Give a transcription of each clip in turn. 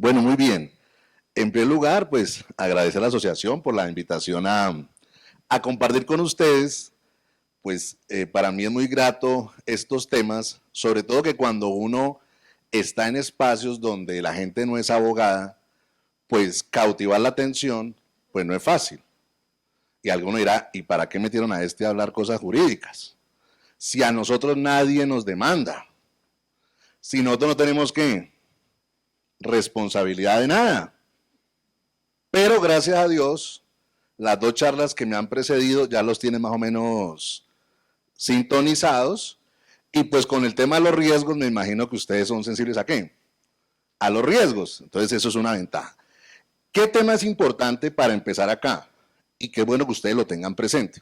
Bueno, muy bien. En primer lugar, pues agradecer a la asociación por la invitación a compartir con ustedes. Pues para mí es muy grato estos temas, sobre todo que cuando uno está en espacios donde la gente no es abogada, pues cautivar la atención, pues no es fácil. Y alguno dirá, ¿y para qué metieron a este a hablar cosas jurídicas? Si a nosotros nadie nos demanda, si nosotros no tenemos ¿qué? Responsabilidad de nada. Pero gracias a Dios, las dos charlas que me han precedido ya los tienen más o menos sintonizados. Y pues con el tema de los riesgos, me imagino que ustedes son sensibles a ¿qué? A los riesgos. Entonces eso es una ventaja. ¿Qué tema es importante para empezar acá? Y qué bueno que ustedes lo tengan presente.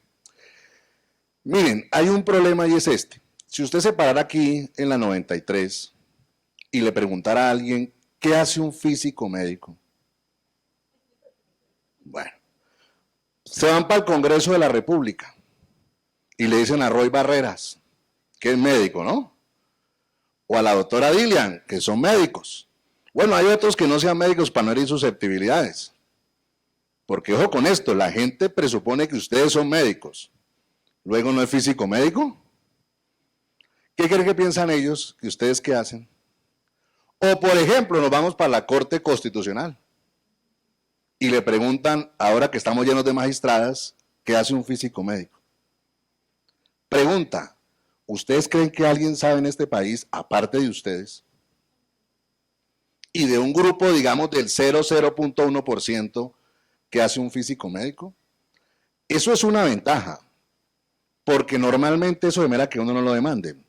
Miren, hay un problema y es este. Si usted se parara aquí en la 93 y le preguntara a alguien, ¿qué hace un físico médico? Bueno, se van para el Congreso de la República y le dicen a Roy Barreras, que es médico, ¿no? O a la doctora Dilian, que son médicos. Bueno, hay otros que no sean médicos para no herir susceptibilidades. Porque ojo con esto, la gente presupone que ustedes son médicos. Luego no es físico médico. ¿Qué creen que piensan ellos? ¿Que ustedes qué hacen? O por ejemplo, nos vamos para la Corte Constitucional y le preguntan, ahora que estamos llenos de magistradas, ¿qué hace un físico médico? Pregunta, ¿ustedes creen que alguien sabe en este país, aparte de ustedes, y de un grupo, digamos, del 0,0.1% que hace un físico médico? Eso es una ventaja, porque normalmente eso demera que uno no lo demanden.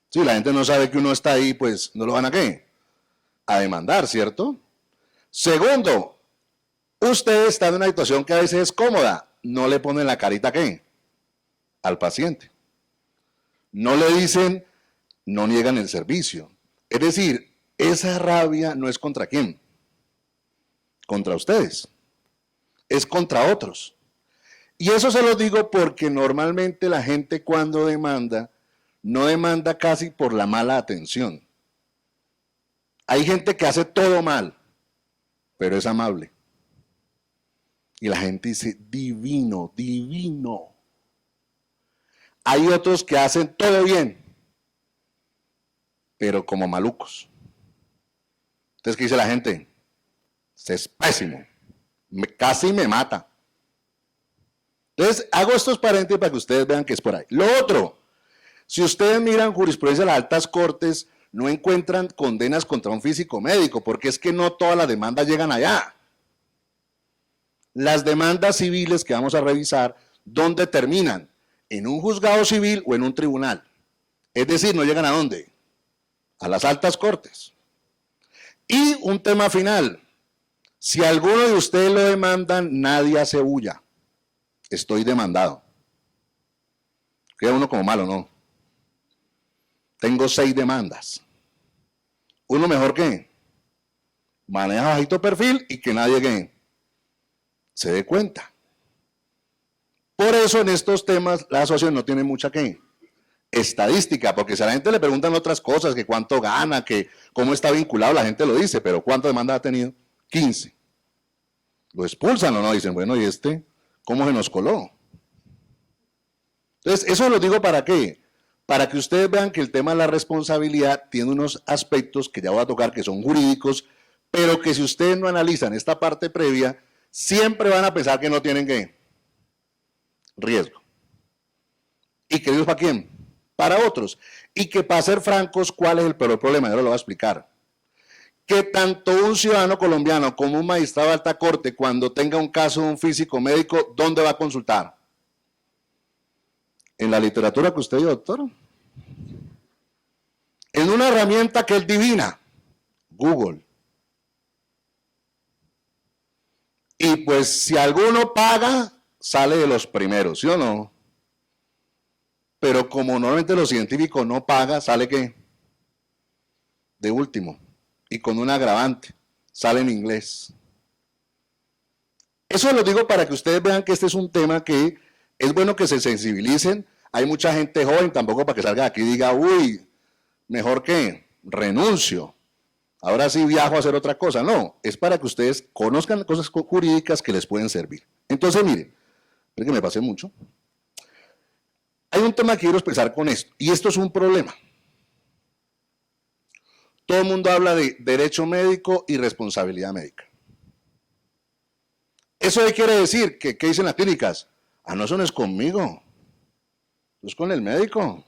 Si la gente no sabe que uno está ahí, pues no lo van a ¿qué? A demandar, ¿cierto? Segundo, usted está en una situación que a veces es cómoda, no le ponen la carita ¿qué? Al paciente. No le dicen, no niegan el servicio. Es decir, esa rabia no es contra quién, contra ustedes, es contra otros. Y eso se lo digo porque normalmente la gente cuando demanda, no demanda casi por la mala atención. Hay gente que hace todo mal, pero es amable. Y la gente dice, divino, divino. Hay otros que hacen todo bien, pero como malucos. Entonces, ¿qué dice la gente? Este es pésimo, casi me mata. Entonces, hago estos paréntesis para que ustedes vean que es por ahí. Lo otro, si ustedes miran jurisprudencia de las altas cortes, no encuentran condenas contra un físico médico, porque es que no todas las demandas llegan allá. Las demandas civiles que vamos a revisar, ¿dónde terminan? ¿En un juzgado civil o en un tribunal? Es decir, ¿no llegan a dónde? A las altas cortes. Y un tema final, si alguno de ustedes lo demandan, nadie hace bulla. Estoy demandado. Queda uno como malo, ¿no? Tengo 6 demandas. Uno mejor que maneja bajito perfil y que nadie que se dé cuenta. Por eso en estos temas la asociación no tiene mucha ¿qué? Estadística, porque si a la gente le preguntan otras cosas, que cuánto gana, que cómo está vinculado, la gente lo dice, pero ¿cuántas demandas ha tenido? 15. Lo expulsan o no, dicen, bueno, ¿y este cómo se nos coló? Entonces, eso lo digo ¿para qué? Para que ustedes vean que el tema de la responsabilidad tiene unos aspectos que ya voy a tocar que son jurídicos, pero que si ustedes no analizan esta parte previa, siempre van a pensar que no tienen ¿qué? Riesgo. ¿Y queridos para quién? Para otros. Y que para ser francos, ¿cuál es el peor problema? Yo lo voy a explicar. Que tanto un ciudadano colombiano como un magistrado de alta corte, cuando tenga un caso de un físico médico, ¿dónde va a consultar? En la literatura que usted dio, doctor. En una herramienta que es divina, Google. Y pues si alguno paga, sale de los primeros, ¿sí o no? Pero como normalmente los científicos no pagan, sale ¿qué? De último. Y con un agravante, sale en inglés. Eso lo digo para que ustedes vean que este es un tema que es bueno que se sensibilicen. Hay mucha gente joven, tampoco para que salga de aquí y diga, uy, mejor que renuncio. ahora sí viajo a hacer otra cosa. No, es para que ustedes conozcan cosas jurídicas que les pueden servir. Entonces, miren, creo que me pasé mucho. Hay un tema que quiero expresar con esto, y esto es un problema. Todo el mundo habla de derecho médico y responsabilidad médica. ¿Eso qué quiere decir? ¿Qué dicen las clínicas? Ah, no, eso no es conmigo, es con el médico.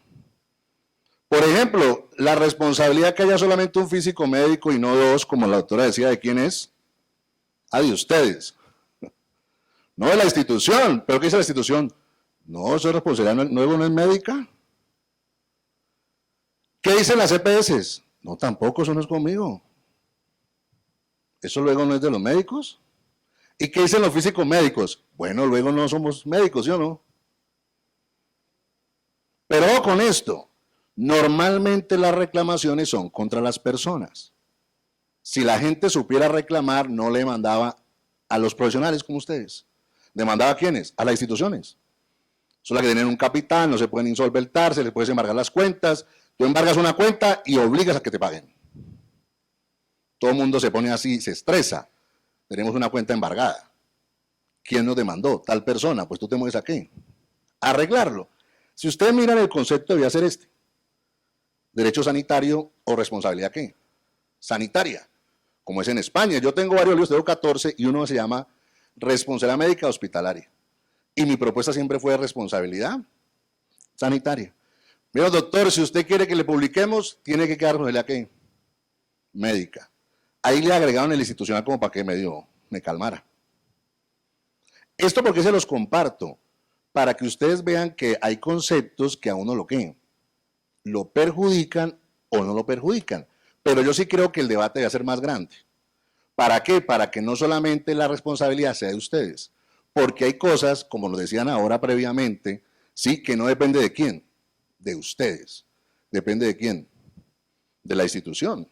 Por ejemplo, la responsabilidad que haya solamente un físico médico y no dos, como la doctora decía, ¿de quién es? Ah, de ustedes. No de la institución. ¿Pero qué dice la institución? No, eso es responsabilidad, no es médica. ¿Qué dicen las EPS? No, tampoco, eso no es conmigo. Eso luego no es de los médicos. ¿Y qué dicen los físicos médicos? Bueno, luego no somos médicos, ¿sí o no? Pero con esto, normalmente las reclamaciones son contra las personas. Si la gente supiera reclamar, no le mandaba a los profesionales como ustedes. ¿Demandaba a quiénes? A las instituciones. Son las que tienen un capital, no se pueden insolventar, se les puede embargar las cuentas. Tú embargas una cuenta y obligas a que te paguen. Todo el mundo se pone así, se estresa. Tenemos una cuenta embargada. ¿Quién nos demandó? Tal persona. Pues tú te mueves aquí. Arreglarlo. Si ustedes miran el concepto, debía ser este. Derecho sanitario o responsabilidad ¿qué? Sanitaria. Como es en España. Yo tengo varios libros, tengo 14 y uno se llama responsabilidad médica hospitalaria. Y mi propuesta siempre fue responsabilidad sanitaria. Mira, doctor, si usted quiere que le publiquemos, tiene que quedar responsabilidad ¿qué? Médica. Ahí le agregaron el institucional como para que me calmara. Esto porque se los comparto, para que ustedes vean que hay conceptos que a uno lo perjudican o no lo perjudican. Pero yo sí creo que el debate debe ser más grande. ¿Para qué? Para que no solamente la responsabilidad sea de ustedes, porque hay cosas, como lo decían ahora previamente, sí, que no depende de quién, de ustedes. ¿Depende de quién? De la institución.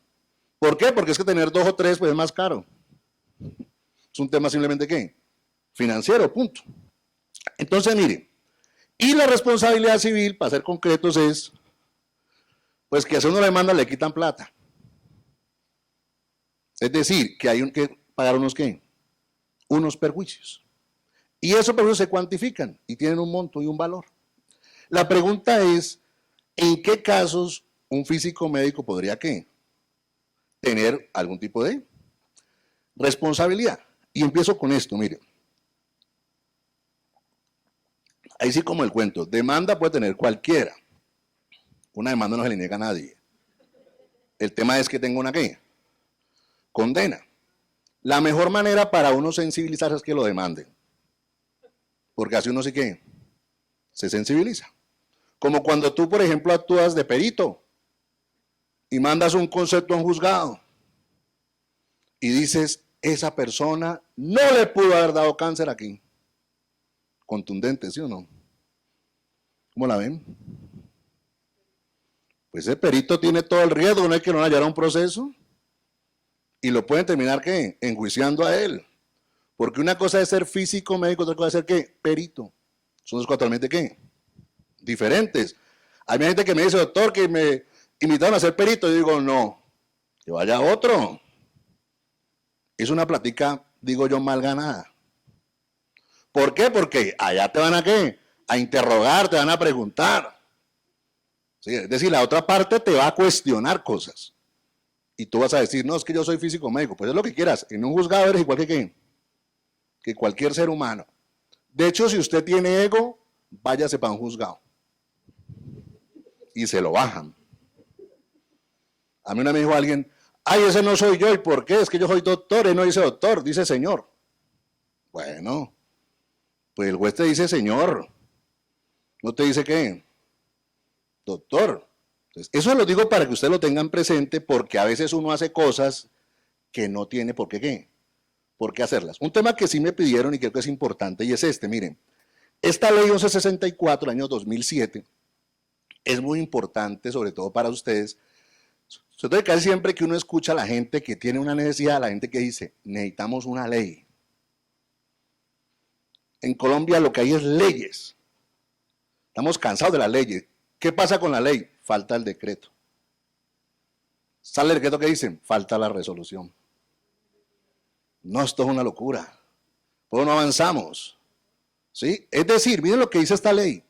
¿Por qué? Porque es que tener 2 o 3 pues es más caro. Es un tema simplemente ¿qué? Financiero, punto. Entonces, mire, y la responsabilidad civil, para ser concretos, es pues que a uno le demanda le quitan plata. Es decir, que hay que pagar unos ¿qué? Unos perjuicios. Y esos perjuicios se cuantifican y tienen un monto y un valor. La pregunta es, ¿en qué casos un físico médico podría ¿qué? Tener algún tipo de responsabilidad? Y empiezo con esto, mire. Ahí sí como el cuento, demanda puede tener cualquiera. Una demanda no se le niega a nadie. El tema es que tenga una ¿qué? Condena. La mejor manera para uno sensibilizarse es que lo demanden. Porque así uno sí que se sensibiliza. Como cuando tú, por ejemplo, actúas de perito y mandas un concepto a un juzgado y dices, esa persona no le pudo haber dado cáncer aquí. Contundente, ¿sí o no? ¿Cómo la ven? Pues ese perito tiene todo el riesgo, no hay que no hallar un proceso y lo pueden terminar ¿qué? Enjuiciando a él. Porque una cosa es ser físico médico, otra cosa es ser ¿qué? Perito. Son dos totalmente ¿qué? Diferentes. Hay gente que me dice, doctor, que me invitaron a ser perito. Y digo, no, que vaya otro. Es una plática, digo yo, mal ganada. ¿Por qué? Porque allá te van a ¿qué? A interrogar, te van a preguntar. ¿Sí? Es decir, la otra parte te va a cuestionar cosas. Y tú vas a decir, no, es que yo soy físico médico. Pues es lo que quieras. En un juzgado eres igual que ¿qué? Que cualquier ser humano. De hecho, si usted tiene ego, váyase para un juzgado. Y se lo bajan. A mí una vez me dijo alguien, ay, ese no soy yo, ¿y por qué? Es que yo soy doctor, él no dice doctor, dice señor. Bueno, pues el juez te dice señor, no te dice qué, doctor. Entonces, eso lo digo para que ustedes lo tengan presente, porque a veces uno hace cosas que no tiene por qué hacerlas. Un tema que sí me pidieron y creo que es importante y es este, miren, esta ley 1164 del año 2007 es muy importante, sobre todo para ustedes. Sobre todo casi siempre que uno escucha a la gente que tiene una necesidad, a la gente que dice, necesitamos una ley. En Colombia lo que hay es leyes. Estamos cansados de las leyes. ¿Qué pasa con la ley? Falta el decreto. Sale el decreto que dicen, falta la resolución. No, esto es una locura. Pues no avanzamos. ¿Sí? Es decir, miren lo que dice esta ley.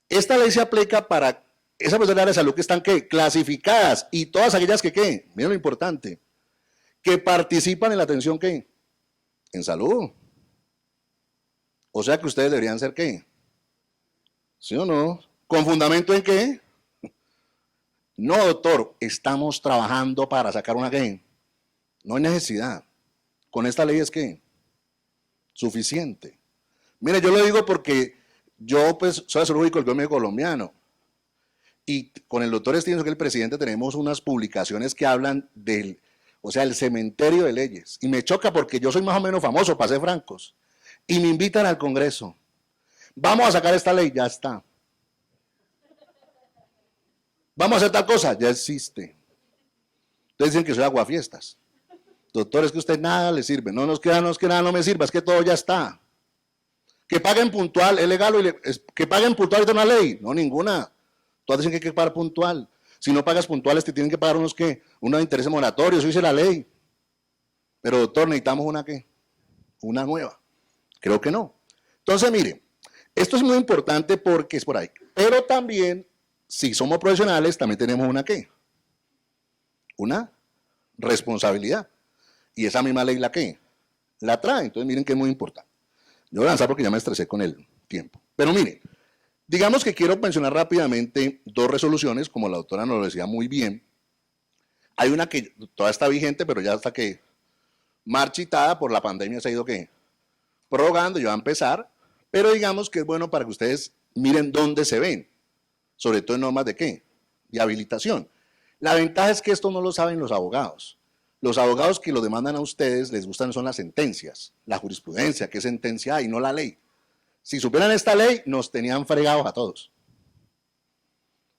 Esta ley se aplica para esas personas del área de salud que están ¿qué? Clasificadas y todas aquellas que ¿qué? Miren lo importante, que participan en la atención ¿qué? En salud. O sea que ustedes deberían ser ¿qué? ¿Sí o no? ¿Con fundamento en qué? No, doctor, estamos trabajando para sacar una ¿qué? No hay necesidad. Con esta ley es ¿qué? Suficiente. Mire, yo lo digo porque yo pues soy zoológico del gremio colombiano y con el doctor Stevenson, que es el presidente, tenemos unas publicaciones que hablan del, o sea, el cementerio de leyes. Y me choca porque yo soy más o menos famoso, para ser francos. Y me invitan al Congreso. Vamos a sacar esta ley, ya está. Vamos a hacer tal cosa, ya existe. Ustedes dicen que soy aguafiestas. Doctor, es que a usted nada le sirve. No, no es que nada no me sirva, es que todo ya está. Que paguen puntual, es legal. Que paguen puntual de una ley. No, ninguna. Todas dicen que hay que pagar puntual. Si no pagas puntuales, te tienen que pagar unos intereses moratorios, eso dice la ley. Pero doctor, necesitamos una ¿qué? Una nueva. Creo que no. Entonces, mire, esto es muy importante porque es por ahí. Pero también, si somos profesionales, también tenemos una ¿qué? Una responsabilidad. Y esa misma ley la ¿qué? La trae. Entonces, miren que es muy importante. Yo voy a avanzar porque ya me estresé con el tiempo. Pero miren, digamos que quiero mencionar rápidamente dos resoluciones, como la doctora nos lo decía muy bien. Hay una que todavía está vigente, pero ya hasta que marchitada por la pandemia se ha ido ¿qué? Prorrogando, ya va a empezar, pero digamos que es bueno para que ustedes miren dónde se ven, sobre todo en normas de ¿qué? De habilitación. La ventaja es que esto no lo saben los abogados. Los abogados que lo demandan a ustedes les gustan son las sentencias, la jurisprudencia, qué sentencia hay, no la ley. Si supieran esta ley, nos tenían fregados a todos.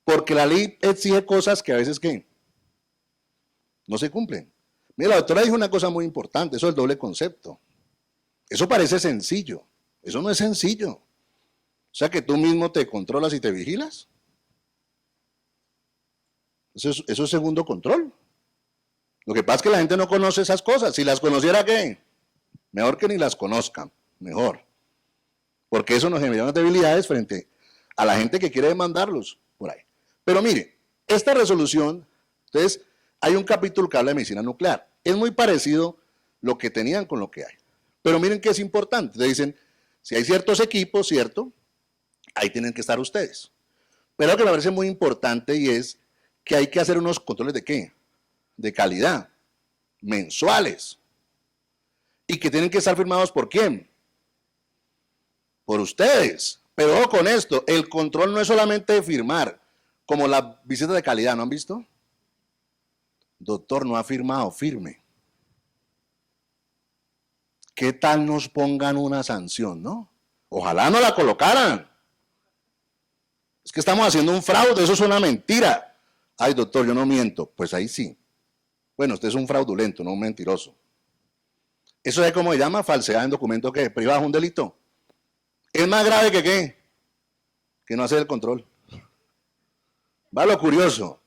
Porque la ley exige cosas que a veces ¿qué? No se cumplen. Mira, la doctora dijo una cosa muy importante, eso es el doble concepto. Eso parece sencillo, eso no es sencillo. O sea que tú mismo te controlas y te vigilas. Eso es segundo control. Lo que pasa es que la gente no conoce esas cosas. Si las conociera, ¿qué? Mejor que ni las conozcan, mejor. Porque eso nos genera unas debilidades frente a la gente que quiere demandarlos por ahí. Pero mire, esta resolución, entonces, hay un capítulo que habla de medicina nuclear. Es muy parecido lo que tenían con lo que hay. Pero miren que es importante. Te dicen, si hay ciertos equipos, ¿cierto? Ahí tienen que estar ustedes. Pero lo que me parece muy importante y es que hay que hacer unos controles de ¿qué? De calidad, mensuales. Y que tienen que estar firmados ¿por quién? Por ustedes. Pero ojo con esto, el control no es solamente de firmar, como las visitas de calidad, ¿no han visto? Doctor, no ha firmado, firme. ¿Qué tal nos pongan una sanción, no? Ojalá no la colocaran. Es que estamos haciendo un fraude, eso es una mentira. Ay, doctor, yo no miento. Pues ahí sí. Bueno, usted es un fraudulento, no un mentiroso. Eso es como se llama falsedad en documento que privado es un delito. Es más grave que ¿qué? Que no hacer el control. Va lo curioso.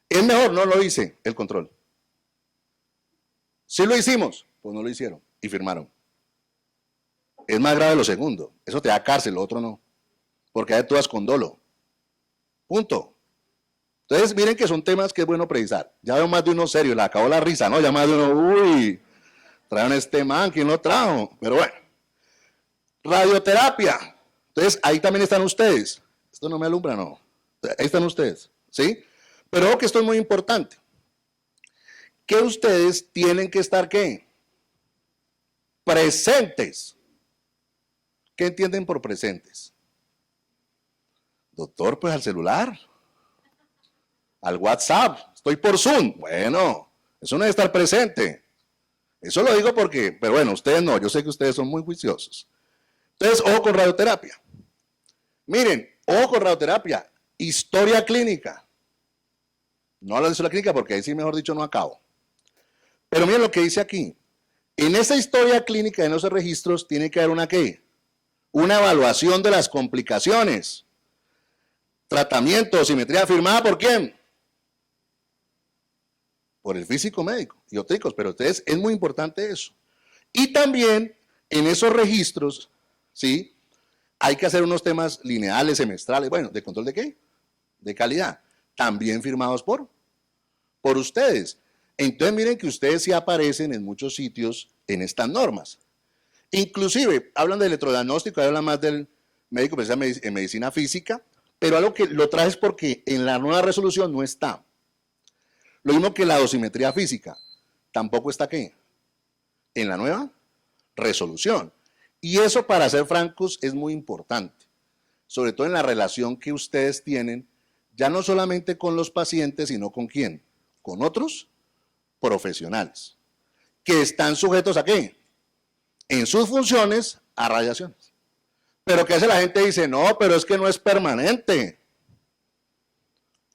Es mejor, no lo hice, el control. Si lo hicimos, pues no lo hicieron y firmaron. Es más grave lo segundo. Eso te da cárcel, lo otro no. Porque ahí tú vas con dolo. Punto. Entonces, miren que son temas que es bueno precisar. Ya veo más de uno serio, le acabó la risa, ¿no? Ya más de uno, uy, traen este man, ¿quién lo trajo? Pero bueno. Radioterapia. Entonces, ahí también están ustedes. Esto no me alumbra, no. Ahí están ustedes, ¿sí? Pero ojo que esto es muy importante. Que ustedes tienen que estar, ¿qué? Presentes. ¿Qué entienden por presentes? Doctor, pues al celular. Al WhatsApp, estoy por Zoom. Bueno, eso no es estar presente. Eso lo digo porque, pero bueno, ustedes no, yo sé que ustedes son muy juiciosos. Entonces, ojo con radioterapia. Miren, ojo con radioterapia, historia clínica. No hablo de historia clínica porque ahí sí, mejor dicho, no acabo. Pero miren lo que dice aquí. En esa historia clínica, en esos registros, tiene que haber una ¿qué? Una evaluación de las complicaciones. Tratamiento, simetría firmada ¿por quién? por el físico médico y ópticos, pero ustedes, es muy importante eso. Y también en esos registros, ¿sí? Hay que hacer unos temas lineales, semestrales, bueno, ¿de control de qué? De calidad, también firmados por ustedes. Entonces miren que ustedes sí aparecen en muchos sitios en estas normas. Inclusive, hablan de electrodiagnóstico, hablan más del médico especialista en medicina física, pero algo que lo traes porque en la nueva resolución no está. Lo mismo que la dosimetría física, tampoco está ¿qué? En la nueva resolución. Y eso, para ser francos, es muy importante, sobre todo en la relación que ustedes tienen, ya no solamente con los pacientes, sino con ¿quién? Con otros profesionales, que están sujetos ¿a qué? En sus funciones a radiaciones. Pero ¿qué hace la gente? Dice, no, pero es que no es permanente.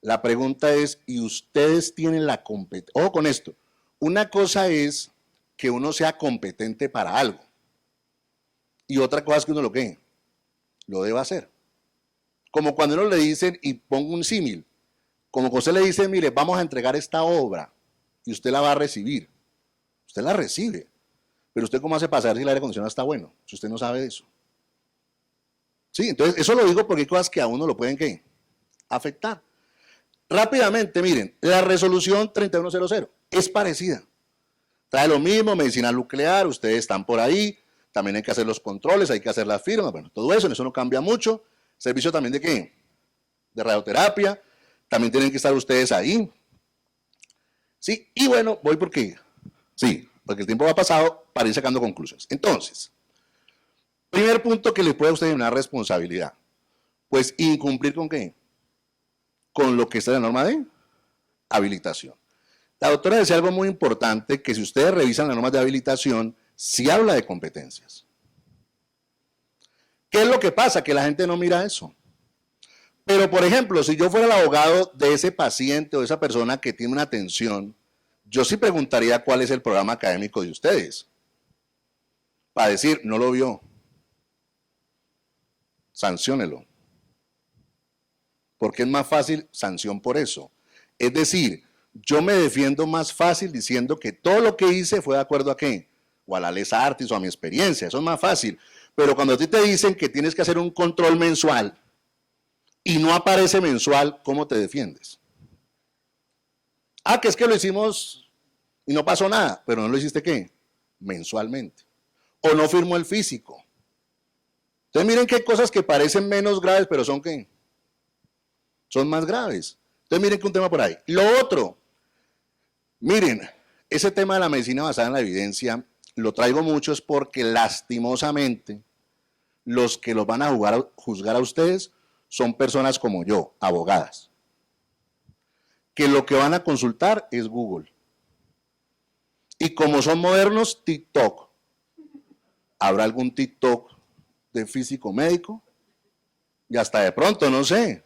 La pregunta es, ¿y ustedes tienen la competencia? Ojo con esto, una cosa es que uno sea competente para algo, y otra cosa es que uno lo deba hacer. Como cuando uno le dicen, y pongo un símil, como José le dice, mire, vamos a entregar esta obra, y usted la va a recibir. Usted la recibe, pero usted cómo hace para saber si el aire acondicionado está bueno, si usted no sabe de eso. Sí, entonces eso lo digo porque hay cosas que a uno lo pueden ¿qué? Afectar. Rápidamente, miren, la resolución 3100 es parecida. Trae lo mismo, medicina nuclear, ustedes están por ahí, también hay que hacer los controles, hay que hacer las firmas, bueno, todo eso, en eso no cambia mucho. Servicio también de ¿qué? De radioterapia, también tienen que estar ustedes ahí. Sí, y bueno, voy porque, sí, porque el tiempo va pasado para ir sacando conclusiones. Entonces, primer punto que le puede a usted una responsabilidad, pues incumplir ¿con qué? Con lo que está en la norma de habilitación. La doctora decía algo muy importante, que si ustedes revisan las normas de habilitación, sí habla de competencias. ¿Qué es lo que pasa? Que la gente no mira eso. Pero, por ejemplo, si yo fuera el abogado de ese paciente o de esa persona que tiene una atención, yo sí preguntaría cuál es el programa académico de ustedes. Para decir, no lo vio, sanciónelo. Porque es más fácil sanción por eso. Es decir, yo me defiendo más fácil diciendo que todo lo que hice fue de acuerdo a qué, o a la ley artis o a mi experiencia, eso es más fácil. Pero cuando a ti te dicen que tienes que hacer un control mensual y no aparece mensual, ¿cómo te defiendes? Ah, que es que lo hicimos y no pasó nada, pero no lo hiciste ¿qué? Mensualmente. O no firmó el físico. Entonces miren que hay cosas que parecen menos graves, pero son ¿qué? Son más graves. Entonces miren que un tema por ahí. Lo otro, miren, ese tema de la medicina basada en la evidencia, lo traigo mucho es porque lastimosamente los que los van a juzgar a ustedes son personas como yo, abogadas, que lo que van a consultar es Google. Y como son modernos, TikTok. ¿Habrá algún TikTok de físico médico? Y hasta de pronto, no sé.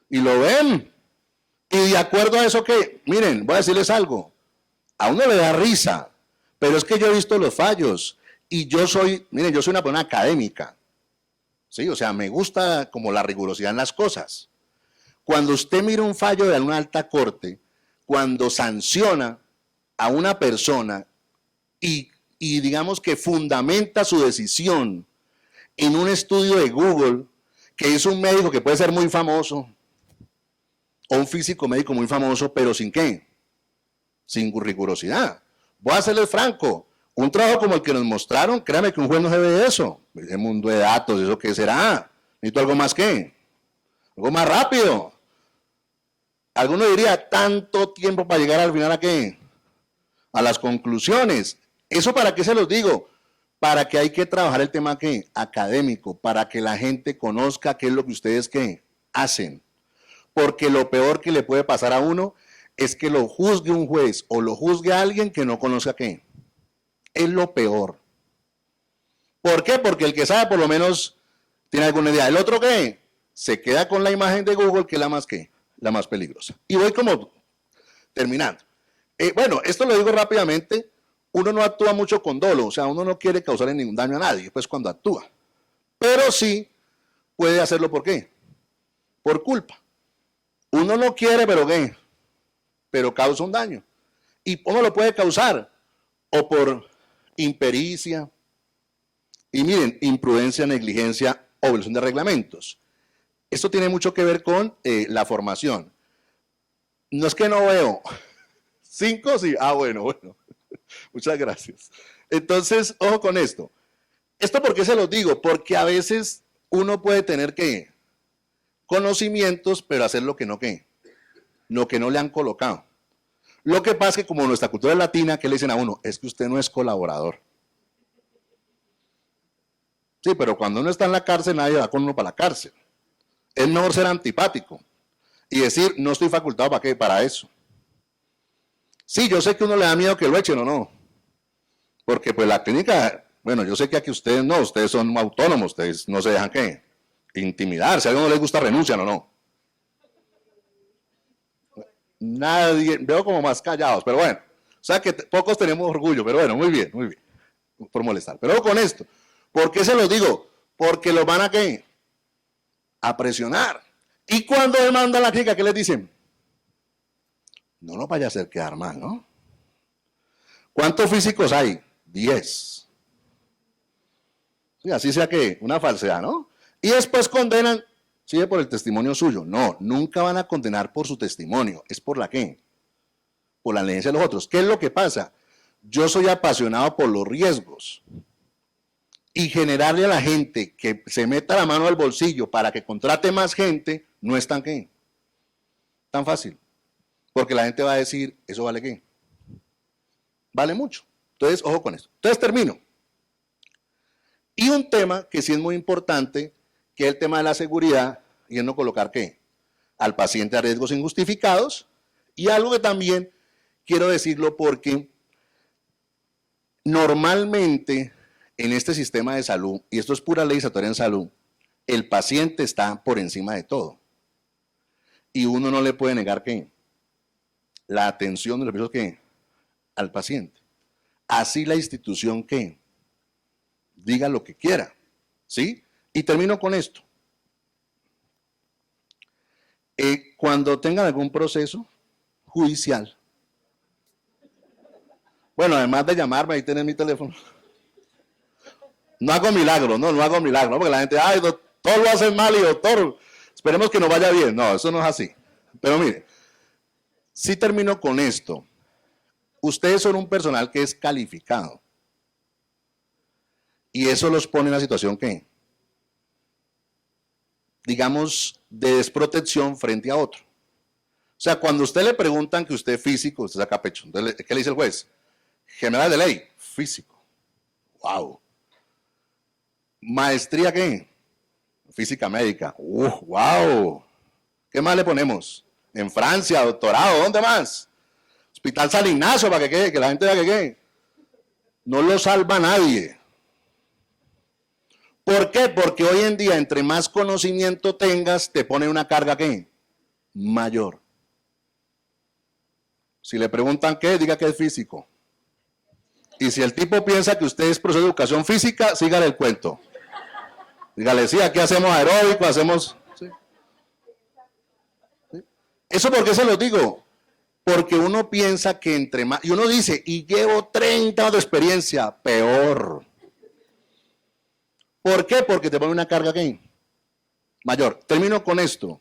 Y lo ven. Y de acuerdo a eso que, miren, voy a decirles algo, a uno le da risa, pero es que yo he visto los fallos y yo soy, miren, yo soy una persona académica, ¿sí? O sea, me gusta como la rigurosidad en las cosas. Cuando usted mira un fallo de una alta corte, cuando sanciona a una persona y digamos que fundamenta su decisión en un estudio de Google, que es un médico que puede ser muy famoso, o un físico médico muy famoso, pero ¿sin qué? Sin rigurosidad. Voy a serles franco, un trabajo como el que nos mostraron, créame que un juez no se ve de eso. El mundo de datos, ¿eso qué será? Necesito algo más que, algo más rápido. Alguno diría, tanto tiempo para llegar al final ¿a qué? A las conclusiones. ¿Eso para qué se los digo? Para que hay que trabajar el tema ¿qué? Académico, para que la gente conozca qué es lo que ustedes ¿qué? Hacen. Porque lo peor que le puede pasar a uno es que lo juzgue un juez o lo juzgue a alguien que no conozca qué. Es lo peor. ¿Por qué? Porque el que sabe por lo menos tiene alguna idea. El otro ¿qué? Se queda con la imagen de Google, que es la más ¿qué? La más peligrosa. Y voy como terminando. Bueno, esto lo digo rápidamente. Uno no actúa mucho con dolo, o sea, uno no quiere causarle ningún daño a nadie, pues cuando actúa. Pero sí puede hacerlo ¿por qué? Por culpa. Uno no quiere, pero ¿qué? Pero causa un daño. ¿Y cómo lo puede causar? O por impericia, y miren, imprudencia, negligencia o violación de reglamentos. Esto tiene mucho que ver con la formación. No es que no veo. 5, sí. Ah, bueno. Muchas gracias. Entonces, ojo con esto. ¿Esto por qué se los digo? Porque a veces uno puede tener que conocimientos, pero hacer lo que no le han colocado. Lo que pasa es que como nuestra cultura es latina, ¿qué le dicen a uno? Es que usted no es colaborador. Sí, pero cuando uno está en la cárcel, nadie va con uno para la cárcel. Es mejor ser antipático y decir, no estoy facultado para qué, para eso. Sí, yo sé que uno le da miedo que lo echen o no. Porque pues la clínica, bueno, yo sé que aquí ustedes no, ustedes son autónomos, ustedes no se dejan ¿qué? Intimidar. Si a alguno no les gusta, renuncian o no. Nadie, veo como más callados, pero bueno. O sea que pocos tenemos orgullo, pero bueno, muy bien, por molestar. Pero con esto, ¿por qué se los digo? Porque los van a ¿qué? A presionar. Y cuando demandan la clínica, ¿qué les dicen? No nos vaya a hacer quedar mal, ¿no? ¿Cuántos físicos hay? 10. Sí, así sea que una falsedad, ¿no? Y después condenan, sigue por el testimonio suyo. No, nunca van a condenar por su testimonio, es por la qué, por la negligencia de los otros. ¿Qué es lo que pasa? Yo soy apasionado por los riesgos y generarle a la gente que se meta la mano al bolsillo para que contrate más gente no es tan qué, tan fácil, porque la gente va a decir, ¿eso vale qué? Vale mucho. Entonces, ojo con esto. Entonces termino. Y un tema que sí es muy importante, que es el tema de la seguridad, y es no colocar ¿qué? Al paciente a riesgos injustificados, y algo que también quiero decirlo porque normalmente en este sistema de salud, y esto es pura legislatoria en salud, el paciente está por encima de todo. Y uno no le puede negar ¿qué? La atención de los servicios ¿qué? Al paciente. Así la institución ¿qué? Diga lo que quiera, ¿sí? Y termino con esto. Cuando tengan algún proceso judicial, bueno, además de llamarme, ahí tienen mi teléfono. No hago milagros, no hago milagros, porque la gente, ay, doctor, lo hacen mal y doctor, esperemos que nos vaya bien. No, eso no es así. Pero mire, si termino con esto, ustedes son un personal que es calificado. Y eso los pone en una situación que, digamos, de desprotección frente a otro. O sea, cuando a usted le preguntan que usted es físico, usted saca pecho. Entonces, ¿qué le dice el juez? General de ley, físico. Wow. ¿Maestría qué? Física médica. Wow. ¿Qué más le ponemos? En Francia, doctorado, ¿dónde más? Hospital San Ignacio, para que quede, que la gente vea que quede. No lo salva nadie. ¿Por qué? Porque hoy en día, entre más conocimiento tengas, te pone una carga ¿qué? Mayor. Si le preguntan qué, diga que es físico. Y si el tipo piensa que usted es profesor de educación física, sígale el cuento. Dígale, sí, aquí hacemos aeróbico, hacemos... ¿sí? ¿Sí? ¿Eso por qué se lo digo? Porque uno piensa que entre más... Y uno dice, y llevo 30 años de experiencia, peor. ¿Por qué? Porque te pone una carga ¿qué? Mayor. Termino con esto.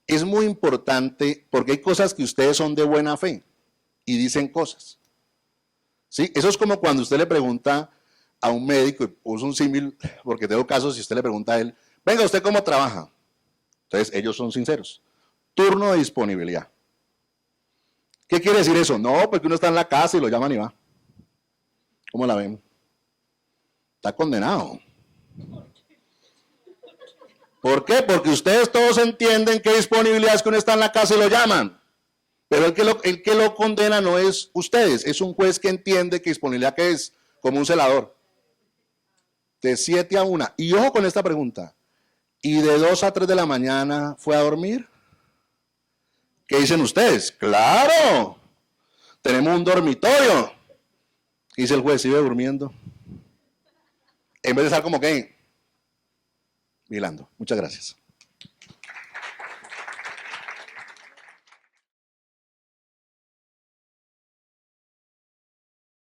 Es muy importante porque hay cosas que ustedes son de buena fe y dicen cosas. ¿Sí? Eso es como cuando usted le pregunta a un médico, y uso un símil porque tengo casos, si usted le pregunta a él, venga, ¿usted cómo trabaja? Entonces ellos son sinceros. Turno de disponibilidad. ¿Qué quiere decir eso? No, porque uno está en la casa y lo llaman y va. ¿Cómo la ven? Está condenado. ¿Por qué? Porque ustedes todos entienden qué disponibilidad es que uno está en la casa y lo llaman. Pero el que lo condena no es ustedes, es un juez que entiende que disponibilidad que es, como un celador. De 7 a 1. Y ojo con esta pregunta. ¿Y de 2 a 3 de la mañana fue a dormir? ¿Qué dicen ustedes? ¡Claro! Tenemos un dormitorio. Dice el juez, sigue durmiendo. En vez de estar como que vigilando. Muchas gracias.